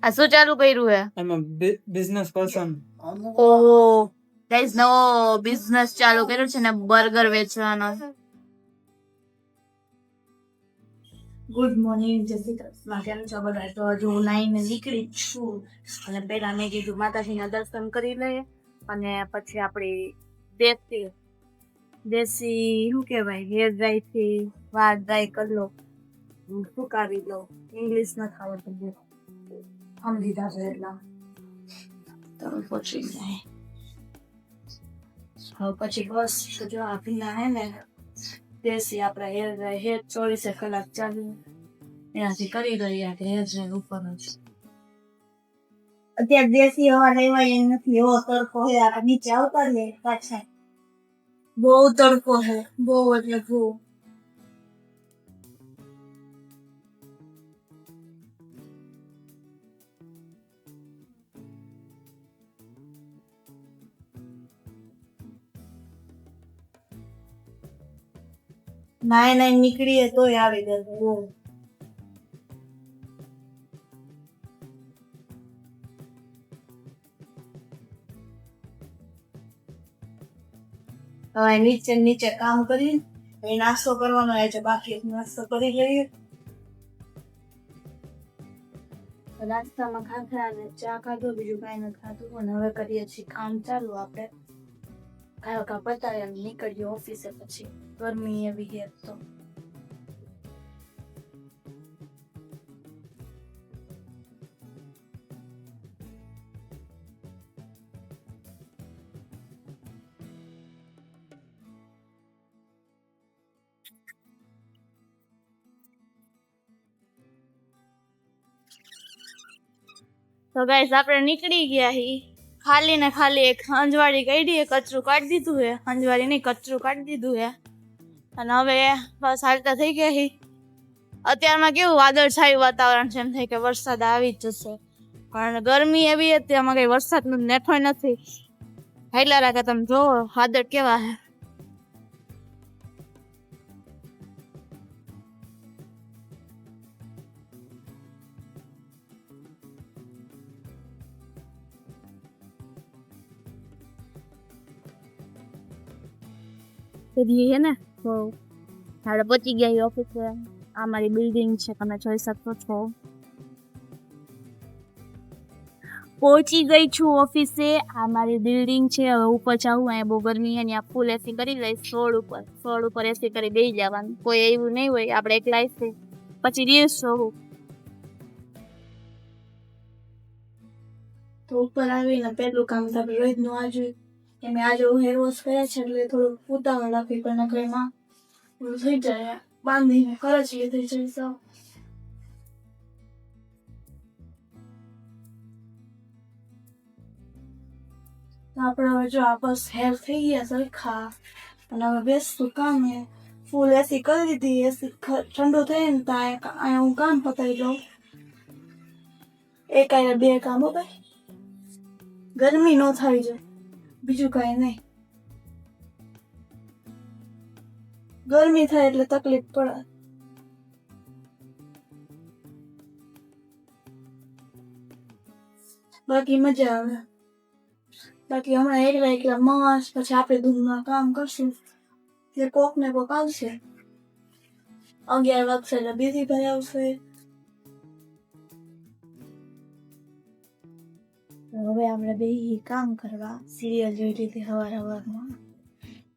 આ શું ચાલુ કર્યું હે? I'm a business person. Oh guys, નવો બિઝનેસ ચાલુ કર્યો છે ને, બર્ગર વેચવાનો. ગુડ મોર્નિંગ, જય શ્રી કૃષ્ણ. કેમ છો બધા? તો હજુ હું નાઈને નીકળી જ છું અને પહેલા મેં કીધું માતાજીના દર્શન કરી લઈએ અને પછી આપણી દેશી શું કહેવાય, હેર ડ્રાય થી વાળ ડ્રાય કરી લો, સુકાવી લો. ઇંગ્લિશ નથી આવડતું, સમજી જશે એટલા તો પછી જાય. હવે પછી બસ જો આપીના હે ને દેશી આપણા હેર 24 કલાક ચાલુ એનાથી કરી રહ્યા કે હેર ડ્રાય ઉપર જ. અત્યારે દેશી હવા લેવાય એ નથી, એવો તડકો હે. આપણે નીચે આવતા રહીએ પાછા, બહુ તડકો હે, બહુ એટલે બહુ. નાઈ નીકળીએ તોય આવી ગયો બહુ. હવે નીચે કામ કરી નાસ્તો કરવાનો છે, બાકી નાસ્તો કરી લઈએ. નાસ્તામાં ખાખરા ને ચા ખાધો, બીજું કાંઈ નથી ખાધું. અને હવે કરીએ છીએ કામ ચાલુ. આપણે કામ પતાવી નીકળીએ ઓફિસે. પછી ગરમી એવી છે તો ગાઈસ આપણે નીકળી ગયા હી. ખાલી એક હંજવાળી કાઢી, કચરું કાઢી દીધું હે. હંજવાળી નહીં, કચરું કાઢી દીધું હે. અને હવે બસ હાલતા થઈ ગયા હી. અત્યારમાં કેવું વાદળછાયું વાતાવરણ છે, એમ થાય કે વરસાદ આવી જ જશે, પણ ગરમી એવી હતી, આમાં કઈ વરસાદનું નેઠોય નથી. હાઈલા રાખે તમે જોવો વાદળ કેવા હે. છે ને તો આપણે પહોંચી ગયા ઓફિસે. આ મારી બિલ્ડિંગ છે, તમે જોઈ શકો છો. પહોંચી ગઈ છું ઓફિસે. આ મારી બિલ્ડિંગ છે. હવે ઉપર જાઉં, અહીંયા બહુ ગરમી છે, ત્યાં ફૂલ એસી કરી લઈશ. ફ્લોર ઉપર એસી કરી બેસી જવાનું. કોઈ એવું નહીં હોય, આપણે એકલા એસી. પછી રીલ્સ જોવું. તો ઉપર આવીને પેલું કામ તો આપણે રોજનું આજે મેં આજે હેર વોશ કર્યા છે, એટલે થોડું ઉતાવળ રાખવી પણ નકરીમાં પૂરું થઈ જાય. બાંધીને ખરચી થઈ જાય સાવ. આપણે હવે જો આ બસ હેર થઈ ગયા સરખા અને હવે બેસતું કામે. ફૂલ એસી કરી દીધી. એસી ઠંડુ થઈ ને તો અહીંયા હું કામ પતાવી દઉં. એક આયા બે કામ હો ભાઈ, ગરમી ન થાય જાય, બીજું કઈ નહીં. ગરમી થાય એટલે તકલીફ પડે. બાકી મજા આવે. બાકી હમણાં એકલા મસ્ત. પછી આપણે દૂધમાં કામ કરશું, તે કોક ને કોક આવશે. 11 વાગશે એટલે બીજી ભાઈ આવશે. હવે આપણે બે કામ કરવા. સિરિયલ જોઈ લીધી સવારમાં,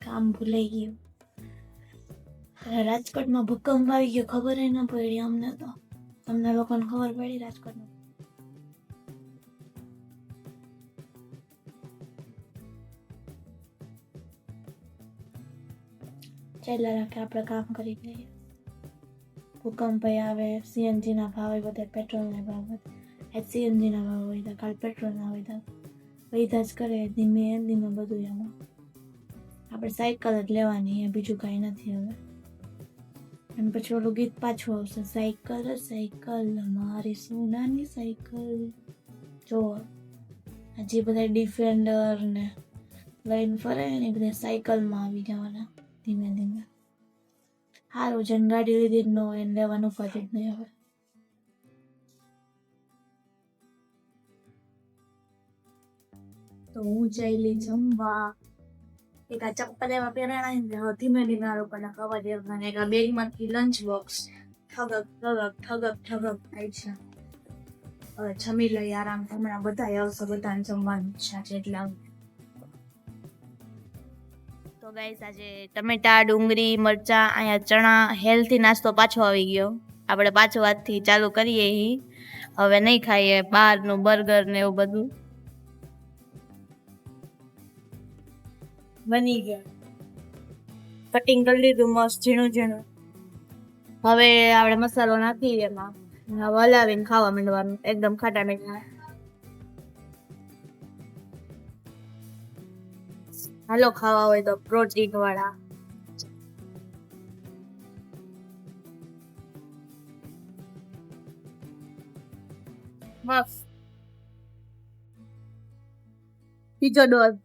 કામ ભૂલાઈ ગયું. રાજકોટમાં ભૂકંપ આવી ગયો, ખબર ન પડી અમને. તો તમને લોકોને ખબર પડી રાજકોટમાં? ચાલ્યા રાખે, આપણે કામ કરી લઈએ. ભૂકંપ આવે, સીએનજી ના ભાવ વધે, પેટ્રોલ ના ભાવ વધે. સીએનજી ના ભાવ વધ્યા, કાલ પેટ્રોલ ના વધ્યા જ કરે. ધીમે ધીમે બધું એમાં. આપણે સાયકલ જ લેવાની, બીજું કાંઈ નથી હવે. એમ પછી ઓલું ગીત પાછું આવશે, સાયકલ મારી સોનાની સાયકલ. જો હજી બધા ડિફેન્ડર ને લઈને ફરે ને એ બધા સાયકલમાં આવી જવાના ધીમે ધીમે. સારું જેને ગાડી લીધી જ ન હોય એને લેવાનું ઉપાધિ જ નહીં હવે. તો હું જઈલી જમવા. એક આ ચપ્પલ એવા પહેરાણા ને ધીમે ધીમે આ લોકોને ખબર છે અને એક આ બેગમાંથી લંચ બોક્સ ઠગક થાય છે. હવે જમી લઈ આરામ, હમણાં બધા આવશે, બધાને જમવાની ઈચ્છા છે એટલે તો ગાઈસ આજે ટમેટા, ડુંગળી, મરચા, અહીંયા ચણા, હેલ્થી નાસ્તો પાછો આવી ગયો. આપણે પાછો આજથી ચાલુ કરીએ. હવે નહીં ખાઈએ બહારનું બર્ગર ને એવું બધું. બની ગયા, કટિંગ કરી લીધું મસ્ત ઝીણું. હવે આપણે મસાલો નાખી એમાં, હવે હલાવીને ખાવા માંડવાનું એકદમ ખાટા મીઠા. હાલો ખાવા હોય તો પ્રોટીન વાળા. મસ્ત બીજો ડોઝ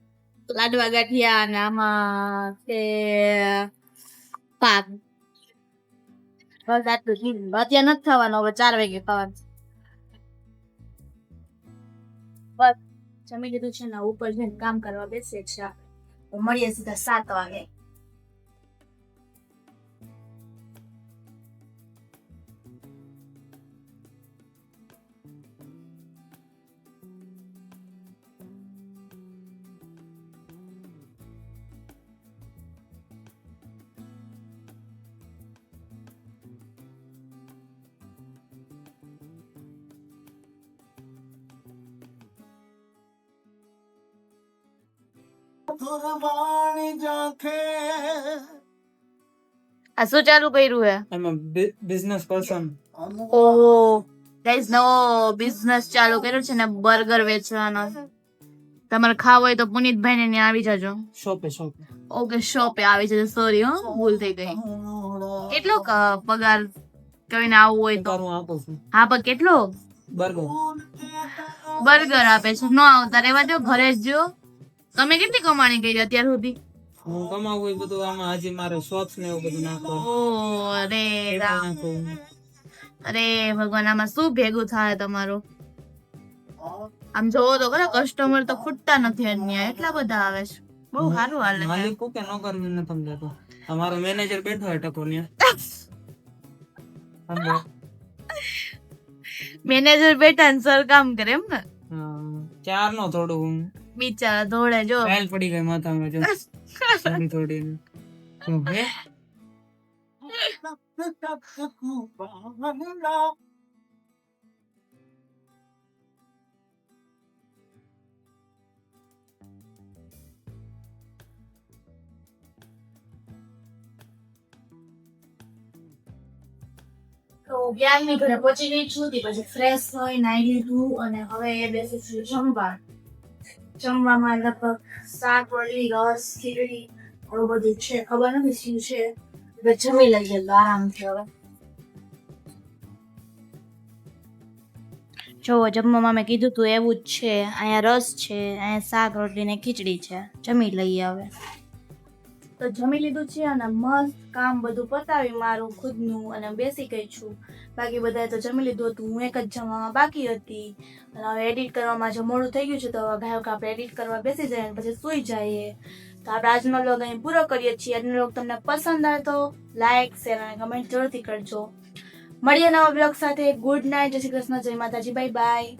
લાડવા ગાંઠિયા અને આમાં છે પાક. બસ આટલું જ. અત્યારે નથી ખાવાનું, હવે 4 વાગે ખાવાનું. બસ જમી લીધું છે ને ઉપર જઈને કામ કરવા બેસે છે. મળીએ સીધા 7 વાગે. આ શું ચાલુ કર્યું હે? એમાં બિઝનેસ પર્સન. ઓહો ગાઈસ, નવો બિઝનેસ ચાલુ કર્યો છે ને, બર્ગર વેચવાનો. તમારે ખાવ હોય તો પુનિતભાઈ ને ત્યાં આવી જજો. શોપે ઓકે, શોપે આવી જજો. સોરી હો, ભૂલ થઈ ગઈ. કેટલો પગાર કહીને આવવું હોય તો? આપું છું. હા, પણ કેટલો? બર્ગર આપે છે. ન આવતા રહેવા દો, ઘરે જ જો. તમે કેટલી કમાણી કરી અત્યાર સુધી? હું કમાવું એ બધું આમાં હજી મારે શોપ્સ ને એવું બધું નાખવાનું. ઓ અરે રામ, અરે ભગવાન, આમાં શું ભેગું થાય તમારું? આમ જોવો તો ખરા, કસ્ટમર તો ખૂટતા નથી અહીંયા, એટલા બધા આવે છે. બહુ સારું હાલે છે. માલિક કે ન કરવી ન સમજાતો. અમારો મેનેજર બેઠો હે ટકો ને. મેનેજર બેઠા ને સર કામ કરે એમ ને? ચાર નો થોડું બિચારા ધોળે જો ફાઇલ પડી ગઈ માથામાં જો. થોડી હે તો જ્ઞાનની ઘરે પહોંચી ગઈ છું. પછી ફ્રેશ હોય, નાઈ લીધું અને હવે એ બેસી છું જમવા. જમવામાં લગભગ શાક, રોટલી, રસ, ખીચડી એવું બધું છે. ખબર નથી શું છે. હવે જમી લઈએ આરામથી. હવે જો જમવામાં મેં કીધું તું એવું જ છે. અહીંયા રસ છે, અહીંયા શાક, રોટલી ને ખીચડી છે. જમી લઈએ હવે. તો જમી લીધું છે અને મસ્ત કામ બધું પતાવી મારું ખુદનું અને બેસી ગઈ છું. બાકી બધાએ તો જમી લીધું હતું, હું એક જ જમવામાં બાકી હતી. અને હવે એડિટ કરવામાં જો મોડું થઈ ગયું છે તો હવે ગાયો કે આપણે એડિટ કરવા બેસી જઈએ પછી સૂઈ જઈએ. તો આપણે આજનો વ્લોગ અહીં પૂરો કરીએ છીએ. આજનો વ્લોગ તમને પસંદ આવે તો લાઈક, શેર અને કમેન્ટ જરૂરથી કરજો. મળીએ નવા વ્લોગ સાથે. ગુડ નાઇટ, જય શ્રી કૃષ્ણ, જય માતાજી, બાય બાય.